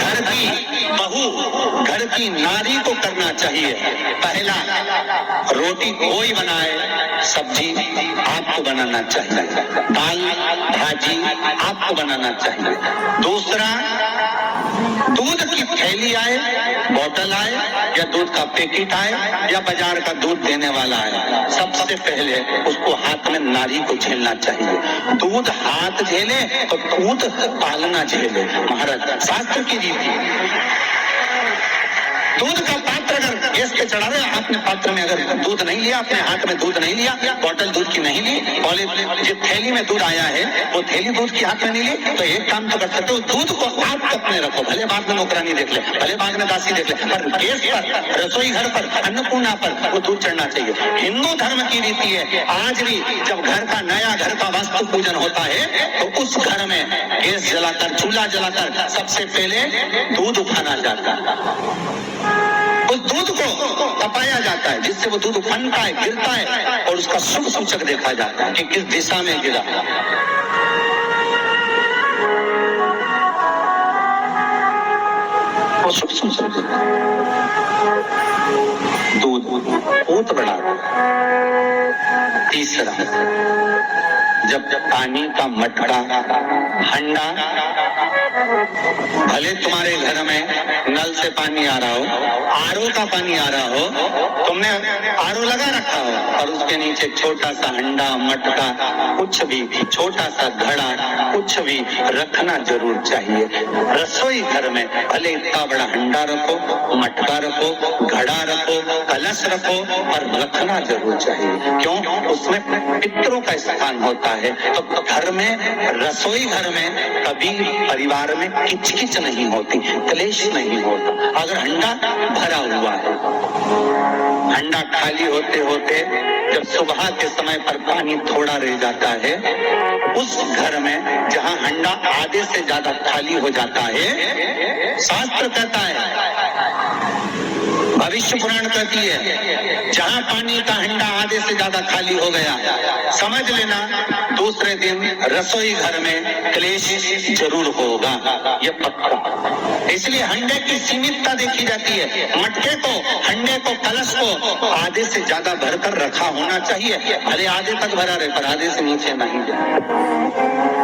घर की बहू, घर की नारी को करना चाहिए। पहला, रोटी कोई बनाए, सब्जी आपको बनाना चाहिए, दाल भाजी आपको बनाना चाहिए। दूसरा, दूध की थैली आए, बोतल आए, या दूध का पैकेट आए, या बाजार का दूध देने वाला आए, सबसे पहले उसको हाथ में नारी को झेलना चाहिए। दूध हाथ झेले तो दूध पालना झेले। महाराज, शास्त्र की रीति, दूध का पात्र अगर गैस पे चढ़ा रहे, आपने पात्र में अगर दूध नहीं लिया, अपने हाथ में दूध नहीं लिया, बोतल दूध की नहीं ली, और जो थैली में दूध आया है वो थैली दूध की हाथ में नहीं ली, तो एक काम तो कर सकते हो, दूध को आप कप में रखो, भले बाद में नौकरानी देख ले, भले बाद में दासी देख ले, पर गैस पर, रसोई घर पर, अन्नपूर्णा पर वो दूध चढ़ना चाहिए। हिंदू धर्म की रीति है, आज भी जब घर का नया घर का वास्तु पूजन होता है तो उस घर में गैस जलाकर, चूल्हा जलाकर सबसे पहले दूध उठाना जाता है। उस दूध को तपाया जाता है, जिससे वो दूध फनता है, गिरता है, और उसका शुभ सूचक देखा जाता है कि किस दिशा में गिरा। वो शुभ सूचक देता है। दूध बहुत बड़ा। तीसरा, जब पानी का मटका, हंडा, भले तुम्हारे घर में नल से पानी आ रहा हो, आरओ का पानी आ रहा हो, तुमने आरओ लगा रखा हो, और उसके नीचे छोटा सा हंडा, मटका, कुछ भी, छोटा सा घड़ा, कुछ भी रखना जरूर चाहिए। रसोई घर में भले इतना बड़ा हंडा रखो, मटका रखो, घड़ा रखो, कलश रखो, पर रखना जरूर चाहिए। क्यों? उसमें पितरों का स्थान होता है। तो घर में, रसोई घर में कभी परिवार में किचकिच नहीं होती, क्लेश नहीं होता। अगर हंडा भरा हुआ है, हंडा खाली होते होते जब सुबह के समय पर पानी थोड़ा रह जाता है, उस घर में जहां हंडा आधे से ज्यादा खाली हो जाता है, शास्त्र कहता है, भविष्य पुराण कहती है, जहां पानी का हंडा आधे से ज्यादा खाली हो गया, समझ लेना दूसरे दिन रसोई घर में क्लेश जरूर होगा, ये पक्का। इसलिए हंडे की सीमितता देखी जाती है। मटके को, हंडे को, कलश को आधे से ज्यादा भरकर रखा होना चाहिए, भले आधे तक भरा रहे पर आधे से नीचे नहीं।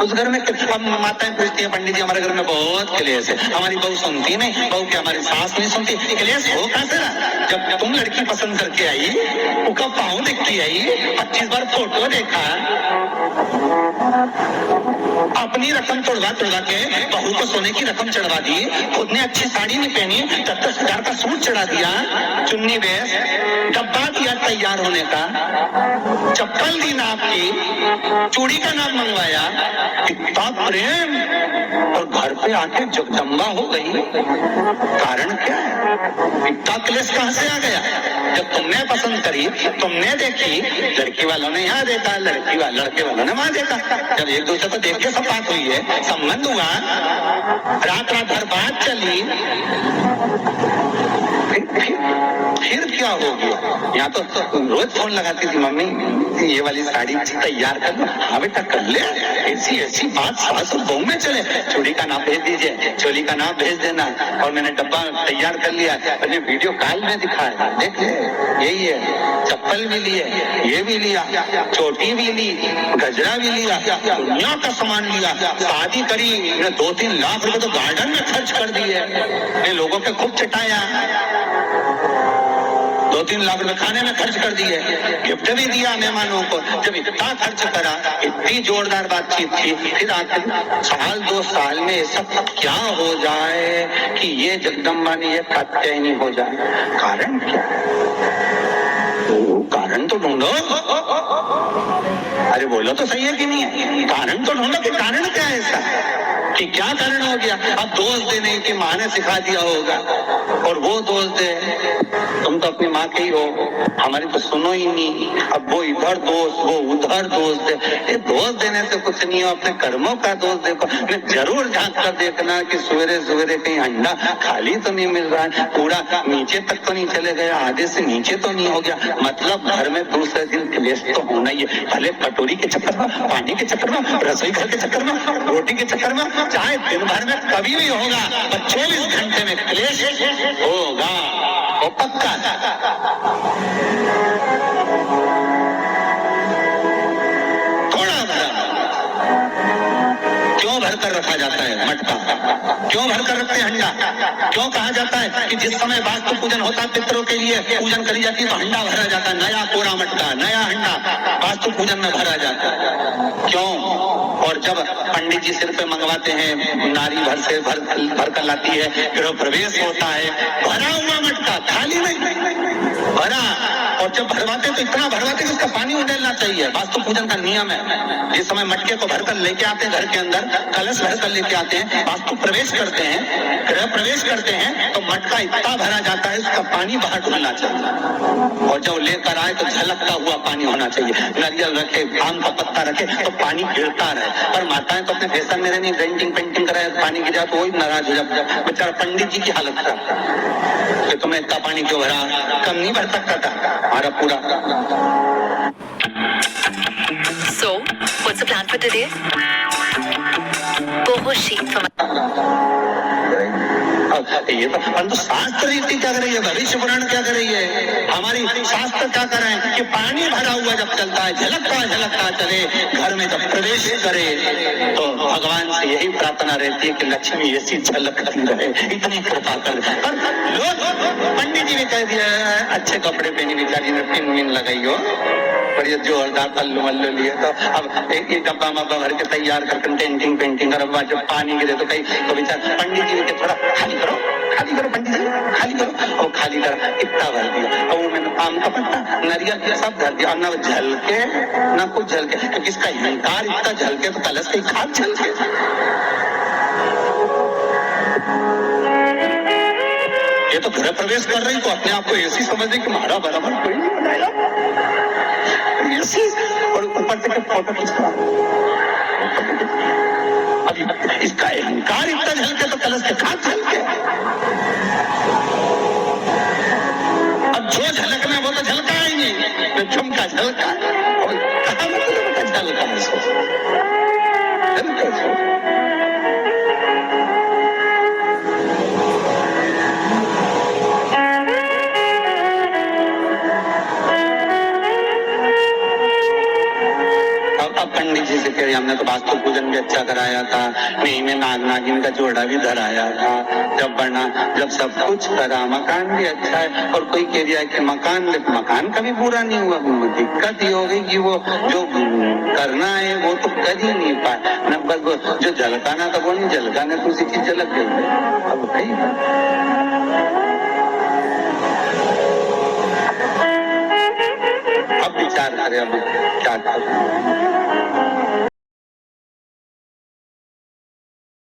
उस घर में माताएं पूछती है, पंडित जी हमारे घर में बहुत क्लेश है, हमारी बहू सुनती नहीं, बहू की हमारी सास नहीं सुनती। क्लेश हो कहां से रहा? जब तुम लड़की पसंद करके आई, उसका पाँव देखती आई, 25 बार फोटो देखा, अपनी रकम तोड़वा के बहू को सोने की रकम चढ़वा दी, खुद ने अच्छी साड़ी नहीं पहनी, 10,000 का सूट चढ़ा दिया, चुन्नी बेस, डब्बा दिया तैयार होने का, चप्पल दी नाप की, चूड़ी का नाप मंगवाया, इतना प्रेम, और घर पे आके जगदम्बा हो गई। कारण क्या है? इतना क्लेश कहां से आ गया? जब तुमने पसंद करी, तुमने देखी, लड़की वालों ने यहाँ देखा, लड़के वालों ने वहां देखा, जब एक दूसरे को देख के सब बात हुई है, संबंध हुआ, रात भर बात चली, फिर क्या हो गया? यहाँ तो रोज फोन लगाती थी, मम्मी ये वाली साड़ी तैयार कर लो, हाँ बेटा कर ले, ऐसी बात सास और बहू में चले, चूड़ी का नाप भेज दीजिए, चोली का नाप भेज देना, और मैंने डब्बा तैयार कर लिया, मैंने वीडियो कॉल में दिखाया, देख ले यही है, चप्पल भी लिए, ये भी लिया, चोटी भी ली, गजरा भी लिया, दुनिया का सामान लिया, शादी करी, 2-3 लाख रुपए तो गार्डन में खर्च कर दिए, लोगों पे खूब चटाया, 2-3 लाख रुपए खाने में खर्च कर दिए, गिफ्ट भी दिया मेहमानों को। जब इतना खर्च करा, इतनी जोरदार बातचीत थी, फिर आखिर 1-2 साल में ये सब क्या हो जाए कि ये जगदम्बा ने ये कात्यायनी हो जाए? कारण क्या? कारण तो ढूंढो। अरे बोलो तो सही है कि नहीं है? कारण तो ढूंढो कि कारण क्या है ऐसा, कि क्या कारण हो गया? अब दोष देने की माँ ने सिखा दिया होगा, और वो दोष दे, तुम तो अपनी माँ के ही हो, हमारी तो सुनो ही नहीं, अब वो इधर दोष, वो उधर दोष दे। ये दोष देने से कुछ नहीं हो, अपने कर्मों का दोष देखो। जरूर झांक कर देखना कि सवेरे सवेरे कहीं अंडा खाली तो नहीं मिल रहा है, पूरा नीचे तक तो नहीं चले गया, आधे से नीचे तो नहीं हो गया, मतलब घर में दूसरे दिन क्लेश तो होना ही है। भले कटोरी के चक्कर में, पानी के चक्कर में, रसोई घर के चक्कर में, रोटी के चक्कर में, चाहे दिन भर में कभी भी होगा, 24 क्लेश होगा, वो पक्का। थोड़ा भरा क्यों भरकर रखा जाता है मटका? क्यों भरकर रखते हैं हंडा? क्यों कहा जाता है कि जिस समय वास्तु पूजन होता है, पितरों के लिए पूजन करी जाती है, तो हंडा भरा जाता है, नया कोरा मटका, नया हंडा वास्तु पूजन में भरा जाता है। क्यों? और जब पंडित जी सिर पे मंगवाते हैं, नारी भर कर लाती है, गृह प्रवेश होता है, भरा हुआ मटका, खाली नहीं, भरा। और जब भरवाते तो इतना भरवाते कि उसका पानी उड़ेलना चाहिए। वास्तु पूजन का नियम है, जिस समय मटके को भरकर लेके आते हैं घर के अंदर, कलश भरकर लेके आते हैं, वास्तु प्रवेश करते हैं, गृह प्रवेश करते हैं, तो मटका इतना भरा जाता है, उसका पानी बाहर डुलना चाहिए। और जब लेकर आए तो झलकता हुआ पानी होना चाहिए। नारियल रखे, आम का पत्ता रखे, तो पानी गिरता रहे। पर माताएं तो अपने फैशन में रहनी, पेंटिंग कराए, पानी गिरा तो वही नाराज हो जाता। बेचारा पंडित जी की हालत खराब कि तुम्हें इतना पानी क्यों भरा? कम नहीं भर सकता था हमारा पूरा। So, what's the plan for today? Boho sheet for ये तो परंतु शास्त्र रीति क्या कर रही है, भविष्य पुराण क्या कर रही है, हमारी शास्त्र क्या कर रहे हैं कि पानी भरा हुआ जब चलता है, झलकता चले, घर में जब प्रवेश करे, तो भगवान से यही प्रार्थना रहती है कि लक्ष्मी ऐसी झलकती रहे, इतनी कृपा कर। पर लोग, पंडित जी ने कह दिया अच्छे कपड़े पहनी, बेचारी ने पिन विन लगाई हो, पर ये जोरदार तल्लू मल्लू लिए, तो अब एक डब्बा मब्बा भर के तैयार कर पेंटिंग कर, अब जब पानी गिरे तो कहीं तो बेचार पंडित जी ने थोड़ा खाली करो पंडित जी, खाली करो। और खाली करा, इतना भर दिया, और वो मैंने आम का पत्ता, नारियल सब धर दिया। न झलके न कुछ झलके, क्योंकि इसका अहंकार इतना झलके तो कलश की खाद झलके। ये तो गृह प्रवेश कर रही तो अपने आप को ऐसी समझ रही कि हमारा बराबर कोई नहीं बनाया, ऐसी। और ऊपर से फोटो खींचना, अभी इसका अहंकार इतना झलके तो कलश के खाद झलके। अब जो झलकना वो तो झलका ही नहीं, तो झुमका झलका, और कहा मतलब झलका है पंडित जी से कह रही, हमने तो वास्तु पूजन भी अच्छा कराया था, नहीं में नाग नागिन का जोड़ा भी धराया था, जब सब कुछ करा, मकान भी अच्छा है। और कोई कह दिया कि मकान कभी पूरा नहीं हुआ, दिक्कत ये हो गई कि वो जो करना है वो तो कर ही नहीं पाए, न बस जो झलकाना था वो नहीं झलकाने, तो उसी चीज झलक गई। अब कहीं अब विचार करें, अब क्या करें।